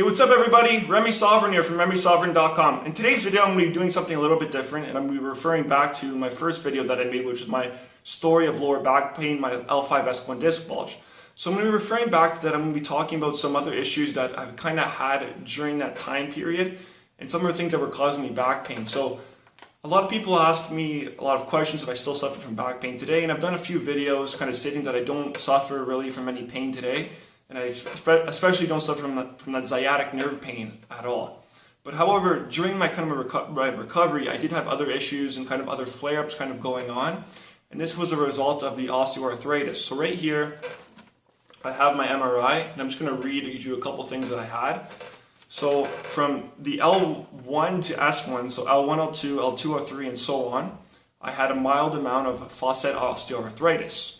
What's up everybody? Remi Sovran here from RemiSovran.com. In today's video I'm going to be doing something a little bit different, and I'm going to be referring back to my first video that I made, which is my story of lower back pain, my L5-S1 disc bulge. So I'm going to be referring back to that. I'm going to be talking about some other issues that I've kind of had during that time period and some of the things that were causing me back pain. So a lot of people asked me a lot of questions if I still suffer from back pain today, and I've done a few videos kind of stating that I don't suffer really from any pain today. And I especially don't suffer from that sciatic nerve pain at all. But however, during my kind of recovery, I did have other issues and kind of other flare-ups kind of going on. And this was a result of the osteoarthritis. So right here, I have my MRI, and I'm just going to read you a couple things that I had. So from the L1 to S1, so L1, L2, L2, L3, and so on, I had a mild amount of facet osteoarthritis.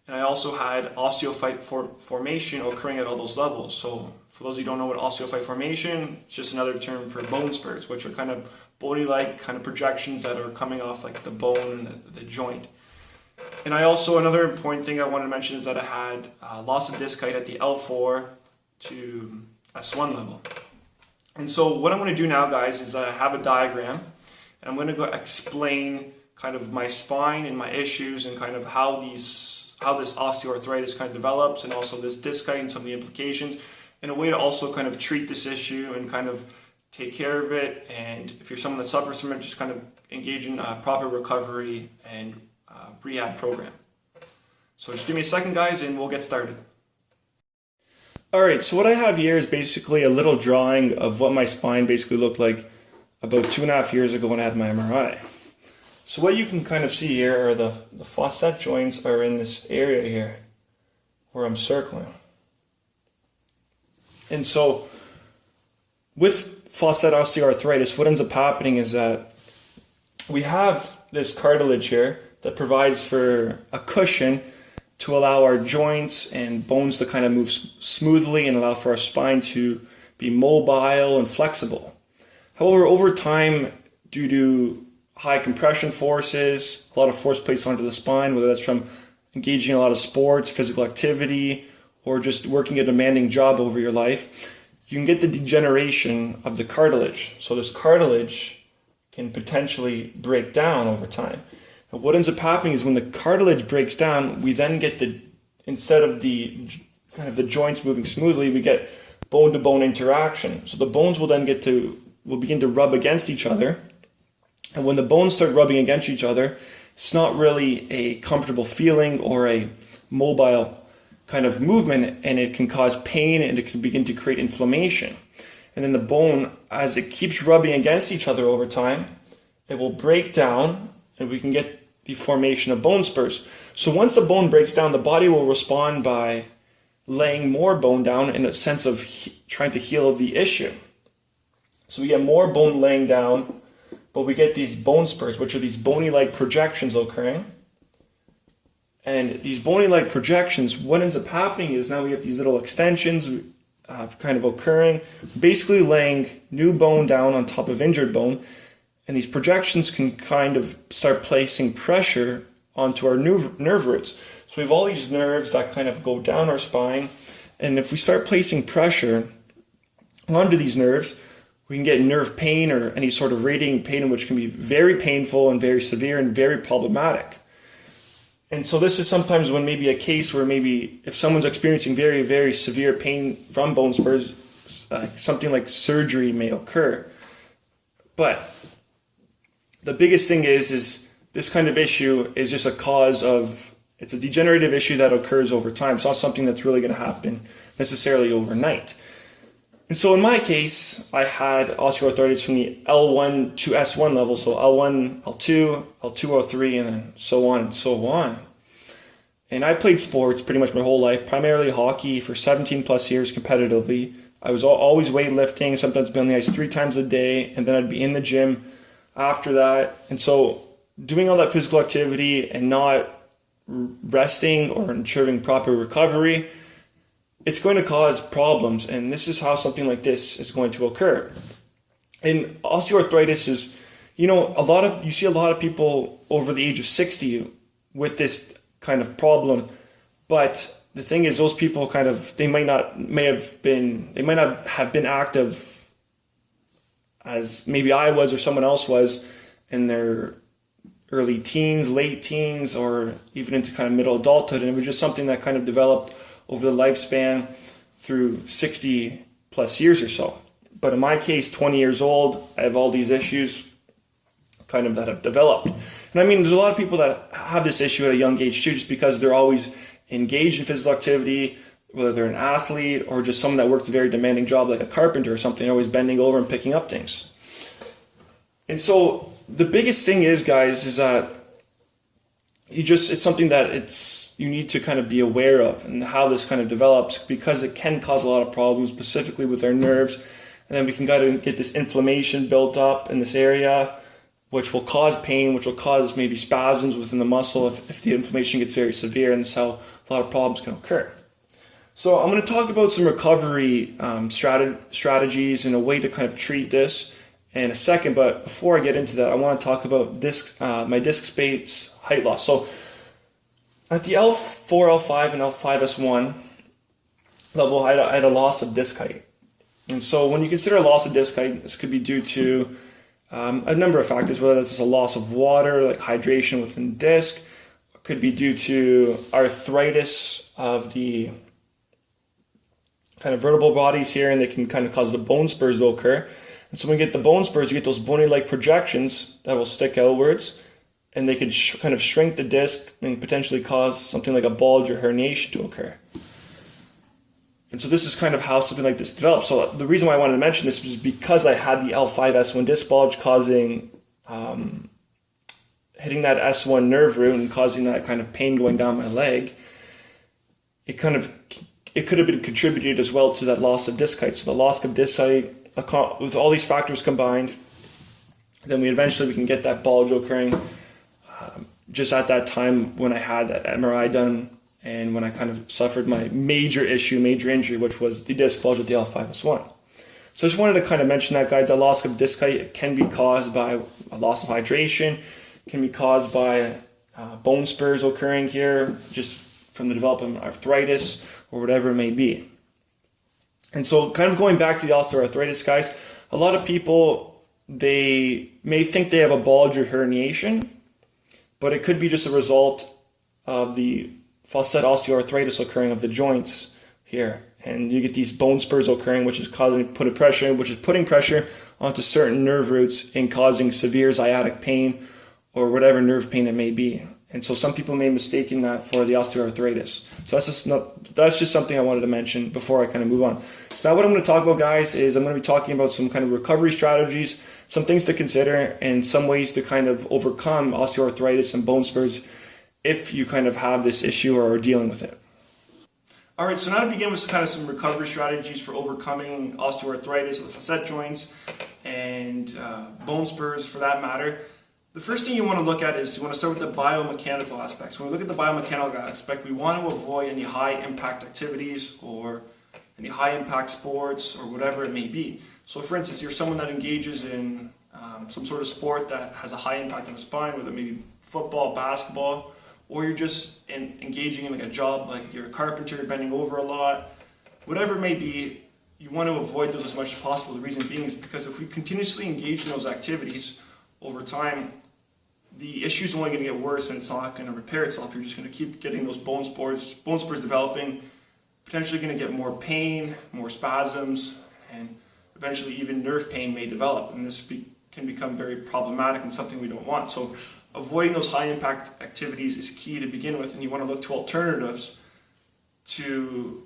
And I also had osteophyte formation occurring at all those levels. So for those of you who don't know what osteophyte formation, it's just another term for bone spurs, which are kind of bony-like kind of projections that are coming off like the bone and the joint. And I also, another important thing I wanted to mention is that I had loss of disc height at the L4 to S1 level. And so what I'm going to do now, guys, is that I have a diagram, and I'm going to go explain kind of my spine and my issues and kind of how this osteoarthritis kind of develops, and also this disc height and some of the implications, in a way to also kind of treat this issue and kind of take care of it. And if you're someone that suffers from it, just kind of engage in proper recovery and rehab program. So just give me a second, guys, and we'll get started. Alright, so what I have here is basically a little drawing of what my spine basically looked like about 2.5 years ago when I had my MRI. So what you can kind of see here are the facet joints are in this area here where I'm circling. And so with facet osteoarthritis, what ends up happening is that we have this cartilage here that provides for a cushion to allow our joints and bones to kind of move smoothly and allow for our spine to be mobile and flexible. However, over time, due to high compression forces, a lot of force placed onto the spine, whether that's from engaging in a lot of sports, physical activity, or just working a demanding job over your life, you can get the degeneration of the cartilage. So this cartilage can potentially break down over time. And what ends up happening is when the cartilage breaks down, we then get instead of the kind of the joints moving smoothly, we get bone-to-bone interaction. So the bones will then will begin to rub against each other. And when the bones start rubbing against each other, it's not really a comfortable feeling or a mobile kind of movement, and it can cause pain and it can begin to create inflammation. And then the bone, as it keeps rubbing against each other over time, it will break down and we can get the formation of bone spurs. So once the bone breaks down, the body will respond by laying more bone down in a sense of trying to heal the issue. So we get more bone laying down, but we get these bone spurs, which are these bony-like projections occurring. And these bony-like projections, what ends up happening is now we have these little extensions kind of occurring, basically laying new bone down on top of injured bone. And these projections can kind of start placing pressure onto our nerve roots. So we have all these nerves that kind of go down our spine. And if we start placing pressure onto these nerves, we can get nerve pain or any sort of radiating pain, which can be very painful and very severe and very problematic. And so this is sometimes when maybe a case where maybe if someone's experiencing very, very severe pain from bone spurs, something like surgery may occur. But the biggest thing is this kind of issue is just a cause of, it's a degenerative issue that occurs over time. It's not something that's really going to happen necessarily overnight. And so in my case, I had osteoarthritis from the L1 to S1 level, so L1, L2, L2, L3, and then so on and so on. And I played sports pretty much my whole life, primarily hockey for 17 plus years competitively. I was always weightlifting, sometimes be on the ice 3 times a day, and then I'd be in the gym after that. And so doing all that physical activity and not resting or ensuring proper recovery, it's going to cause problems, and this is how something like this is going to occur. And osteoarthritis is, you see a lot of people over the age of 60 with this kind of problem, but the thing is, those people they might not have been active as maybe I was or someone else was in their early teens, late teens, or even into kind of middle adulthood. And it was just something that kind of developed over the lifespan through 60 plus years or so. But in my case, 20 years old, I have all these issues kind of that have developed. And I mean, there's a lot of people that have this issue at a young age too, just because they're always engaged in physical activity, whether they're an athlete or just someone that works a very demanding job like a carpenter or something, they're always bending over and picking up things. And so the biggest thing is, guys, is that it's something that you need to kind of be aware of and how this kind of develops, because it can cause a lot of problems, specifically with our nerves. And then we can get this inflammation built up in this area, which will cause pain, which will cause maybe spasms within the muscle if the inflammation gets very severe, and that's how a lot of problems can occur. So I'm going to talk about some recovery strategies and a way to kind of treat this in a second, but before I get into that, I want to talk about my disc space height loss. So at the L4, L5, and L5S1 level, I had a loss of disc height. And so when you consider a loss of disc height, this could be due to a number of factors, whether this is a loss of water, like hydration within the disc. It could be due to arthritis of the kind of vertebral bodies here, and they can kind of cause the bone spurs to occur. And so when you get the bone spurs, you get those bony-like projections that will stick outwards, and they could kind of shrink the disc and potentially cause something like a bulge or herniation to occur. And so this is kind of how something like this develops. So the reason why I wanted to mention this was because I had the L5S1 disc bulge causing, hitting that S1 nerve root and causing that kind of pain going down my leg. It could have been contributed as well to that loss of disc height. So the loss of disc height, with all these factors combined, then we can get that bulge occurring just at that time when I had that MRI done and when I kind of suffered my major injury, which was the disc bulge with the L5S1. So I just wanted to kind of mention that, guys. The loss of disc height can be caused by a loss of hydration, can be caused by bone spurs occurring here, just from the development of arthritis or whatever it may be. And so kind of going back to the osteoarthritis, guys, a lot of people, they may think they have a bulge or herniation, but it could be just a result of the facet osteoarthritis occurring of the joints here. And you get these bone spurs occurring, which is putting pressure onto certain nerve roots and causing severe sciatic pain or whatever nerve pain it may be. And so some people may mistake that for the osteoarthritis. So that's just something I wanted to mention before I kind of move on. So now what I'm going to talk about, guys, is I'm going to be talking about some kind of recovery strategies, some things to consider, and some ways to kind of overcome osteoarthritis and bone spurs if you kind of have this issue or are dealing with it. All right, so now to begin with kind of some recovery strategies for overcoming osteoarthritis of the facet joints and bone spurs for that matter. The first thing you want to look at is you want to start with the biomechanical aspects. When we look at the biomechanical aspect, we want to avoid any high-impact activities or any high-impact sports or whatever it may be. So for instance, you're someone that engages in some sort of sport that has a high impact on the spine, whether it may be football, basketball, or you're just engaging in like a job like you're a carpenter, bending over a lot, whatever it may be, you want to avoid those as much as possible. The reason being is because if we continuously engage in those activities over time, the issue is only going to get worse and it's not going to repair itself. You're just going to keep getting those bone spurs developing, potentially going to get more pain, more spasms, and eventually even nerve pain may develop. And this can become very problematic and something we don't want. So avoiding those high impact activities is key to begin with, and you want to look to alternatives to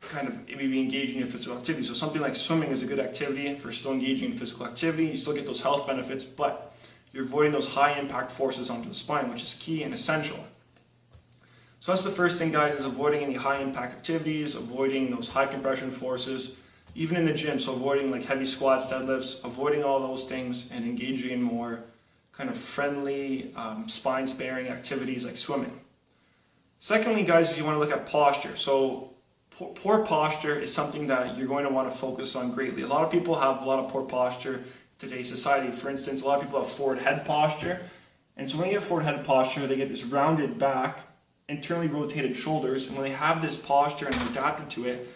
kind of maybe engaging in physical activity. So something like swimming is a good activity if you're still engaging in physical activity. You still get those health benefits, but you're avoiding those high impact forces onto the spine, which is key and essential. So that's the first thing, guys, is avoiding any high impact activities, avoiding those high compression forces, even in the gym. So avoiding like heavy squats, deadlifts, avoiding all those things and engaging in more kind of friendly, spine sparing activities like swimming. Secondly, guys, you want to look at posture. So poor posture is something that you're going to want to focus on greatly. A lot of people have a lot of poor posture in today's society. For instance, a lot of people have forward head posture. And so when you have forward head posture, they get this rounded back internally rotated shoulders, and when they have this posture and are adapted to it,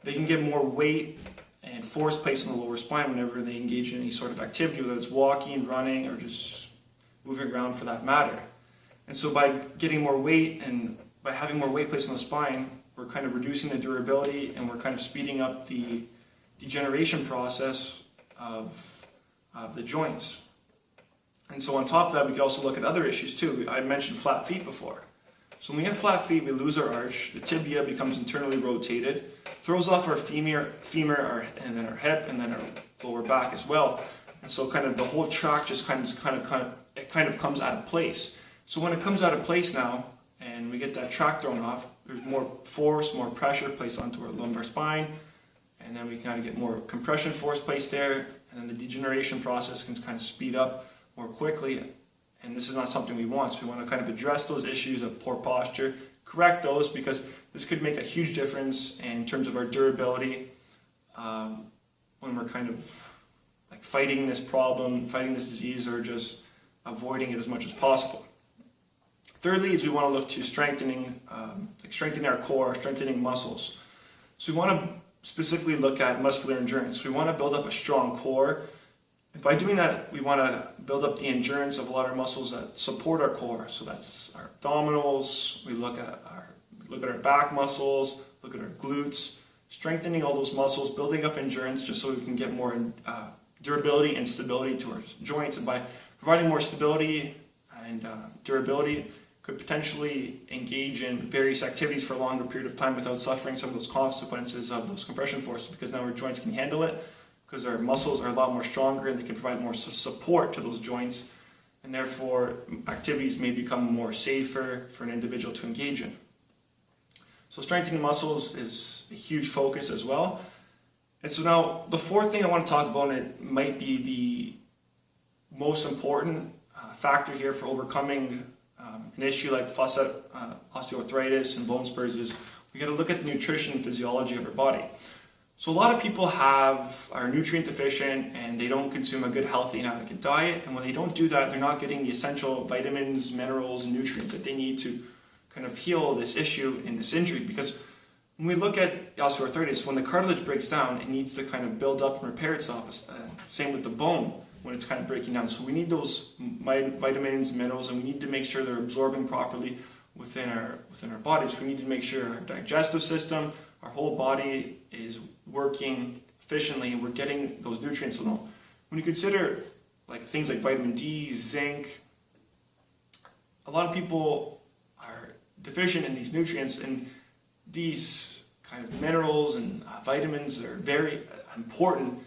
they can get more weight and force placed on the lower spine whenever they engage in any sort of activity, whether it's walking, running, or just moving around for that matter. And so by getting more weight and by having more weight placed on the spine, we're kind of reducing the durability and we're kind of speeding up the degeneration process of the joints. And so on top of that, we could also look at other issues too. I mentioned flat feet before. So when we have flat feet, we lose our arch, the tibia becomes internally rotated, throws off our femur and then our hip, and then our lower back as well. And so kind of the whole track just kind of comes out of place. So when it comes out of place now, and we get that track thrown off, there's more force, more pressure placed onto our lumbar spine, and then we kind of get more compression force placed there, and then the degeneration process can kind of speed up more quickly. And this is not something we want, so we want to kind of address those issues of poor posture, correct those, because this could make a huge difference in terms of our durability when we're kind of like fighting this problem, fighting this disease, or just avoiding it as much as possible. Thirdly is we want to look to strengthening our core, strengthening muscles. So we want to specifically look at muscular endurance. We want to build up a strong core. And by doing that, we want to build up the endurance of a lot of our muscles that support our core. So that's our abdominals. We look at our back muscles, look at our glutes, strengthening all those muscles, building up endurance, just so we can get more durability and stability to our joints. And by providing more stability and durability, could potentially engage in various activities for a longer period of time without suffering some of those consequences of those compression forces, because now our joints can handle it, because our muscles are a lot more stronger and they can provide more support to those joints, and therefore activities may become more safer for an individual to engage in. So strengthening muscles is a huge focus as well. And so now the fourth thing I want to talk about, and it might be the most important factor here for overcoming an issue like facet osteoarthritis and bone spurs, is we got to look at the nutrition and physiology of our body. So a lot of people are nutrient deficient and they don't consume a good, healthy, and adequate diet. And when they don't do that, they're not getting the essential vitamins, minerals, and nutrients that they need to kind of heal this issue and this injury. Because when we look at osteoarthritis, when the cartilage breaks down, it needs to kind of build up and repair itself. Same with the bone when it's kind of breaking down. So we need those vitamins, minerals, and we need to make sure they're absorbing properly within our bodies. We need to make sure our digestive system, our whole body is working efficiently and we're getting those nutrients. So when you consider like things like vitamin D, zinc, a lot of people are deficient in these nutrients, and these kind of minerals and vitamins are very important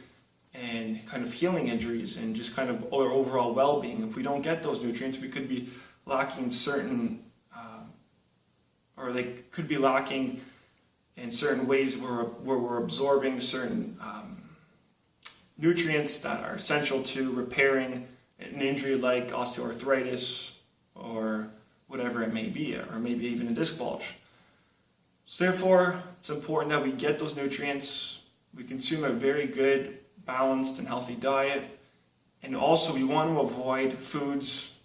and kind of healing injuries and just kind of our overall well-being. If we don't get those nutrients, we could be lacking certain, or they could be lacking in certain ways where we're absorbing certain nutrients that are essential to repairing an injury like osteoarthritis or whatever it may be, or maybe even a disc bulge. So therefore, it's important that we get those nutrients, we consume a very good, balanced and healthy diet, and also we want to avoid foods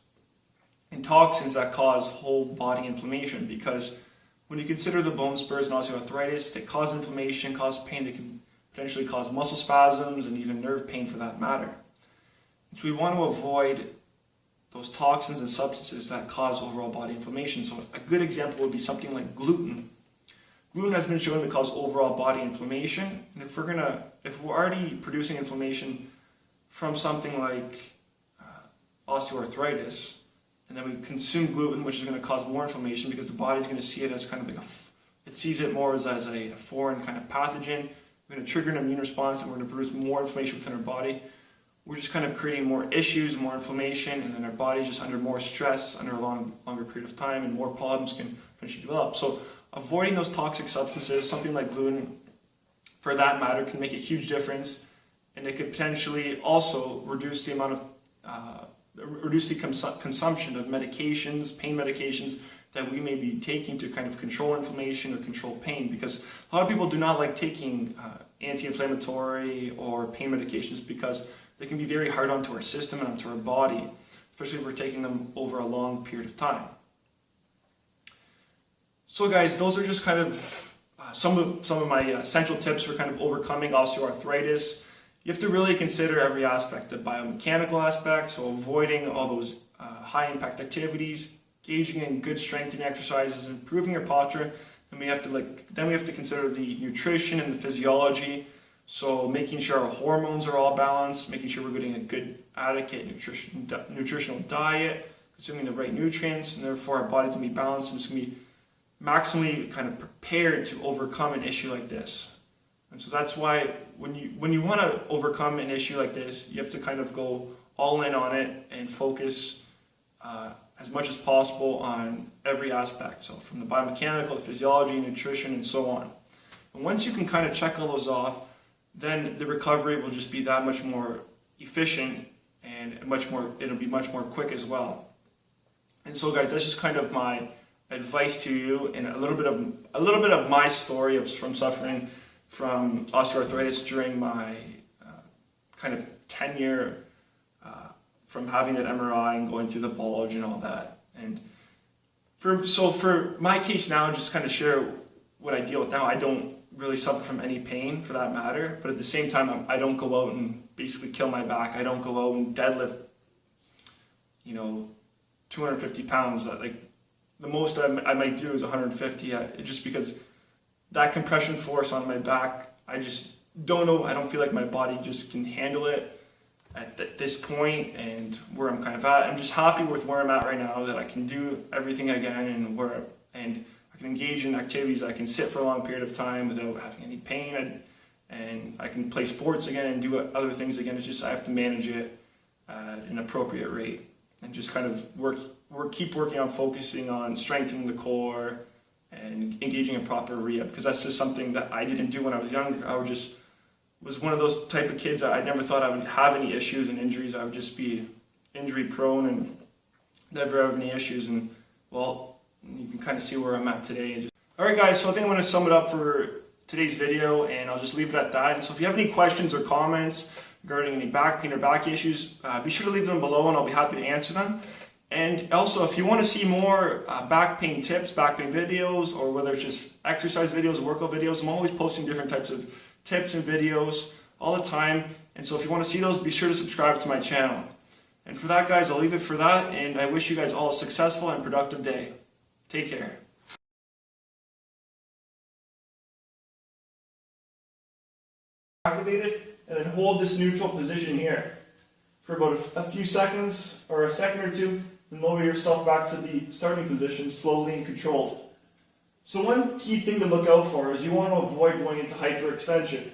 and toxins that cause whole body inflammation, because when you consider the bone spurs and osteoarthritis, they cause inflammation, cause pain, they can potentially cause muscle spasms and even nerve pain for that matter. So we want to avoid those toxins and substances that cause overall body inflammation. So a good example would be something like gluten. Gluten has been shown to cause overall body inflammation, and if we're already producing inflammation from something like osteoarthritis, and then we consume gluten, which is going to cause more inflammation because the body's going to see it as kind of like it sees it more as a foreign kind of pathogen. We're going to trigger an immune response, and we're going to produce more inflammation within our body. We're just kind of creating more issues, more inflammation, and then our body's just under more stress under a longer period of time, and more problems can potentially develop. So avoiding those toxic substances, something like gluten, for that matter, can make a huge difference, and it could potentially also reduce the amount of reduce the consumption of medications, pain medications that we may be taking to kind of control inflammation or control pain, because a lot of people do not like taking anti-inflammatory or pain medications because they can be very hard onto our system and onto our body, especially if we're taking them over a long period of time. So guys, those are just kind of some of my essential tips for kind of overcoming osteoarthritis. You have to really consider every aspect, the biomechanical aspect, so avoiding all those high impact activities, engaging in good strengthening exercises, improving your posture. And we have to consider the nutrition and the physiology. So making sure our hormones are all balanced, making sure we're getting a good adequate nutritional diet, consuming the right nutrients, and therefore our body's gonna be balanced and it's gonna be maximally kind of prepared to overcome an issue like this. And so that's why when you want to overcome an issue like this, you have to kind of go all in on it and focus as much as possible on every aspect. So from the biomechanical, the physiology, nutrition, and so on. And once you can kind of check all those off, then the recovery will just be that much more efficient and it'll be much more quick as well. And so guys, that's just kind of my advice to you and a little bit of my story from suffering from osteoarthritis during my kind of tenure from having that MRI and going through the bulge and all that. And for my case now, just kind of share what I deal with now. I don't really suffer from any pain for that matter, but at the same time, I don't go out and basically kill my back. I don't go out and deadlift, 250 pounds. Like the most I might do is 150, just because that compression force on my back, I just don't know. I don't feel like my body just can handle it at this point and where I'm kind of at. I'm just happy with where I'm at right now, that I can do everything again and I can engage in activities. I can sit for a long period of time without having any pain, and I can play sports again and do other things again. It's just I have to manage it at an appropriate rate and just kind of keep working on focusing on strengthening the core and engaging in proper rehab, because that's just something that I didn't do when I was younger. I was one of those type of kids that I never thought I would have any issues and injuries. I would just be injury prone and never have any issues. And well, you can kind of see where I'm at today. Alright guys, so I think I'm going to sum it up for today's video, and I'll just leave it at that. And so if you have any questions or comments regarding any back pain or back issues, be sure to leave them below and I'll be happy to answer them. And also, if you want to see more back pain tips, back pain videos, or whether it's just exercise videos, workout videos, I'm always posting different types of tips and videos all the time. And so if you want to see those, be sure to subscribe to my channel. And for that guys, I'll leave it for that, and I wish you guys all a successful and productive day. Take care. Activate it and then hold this neutral position here for about a few seconds or a second or two, and lower yourself back to the starting position slowly and controlled. So one key thing to look out for is you want to avoid going into hyperextension.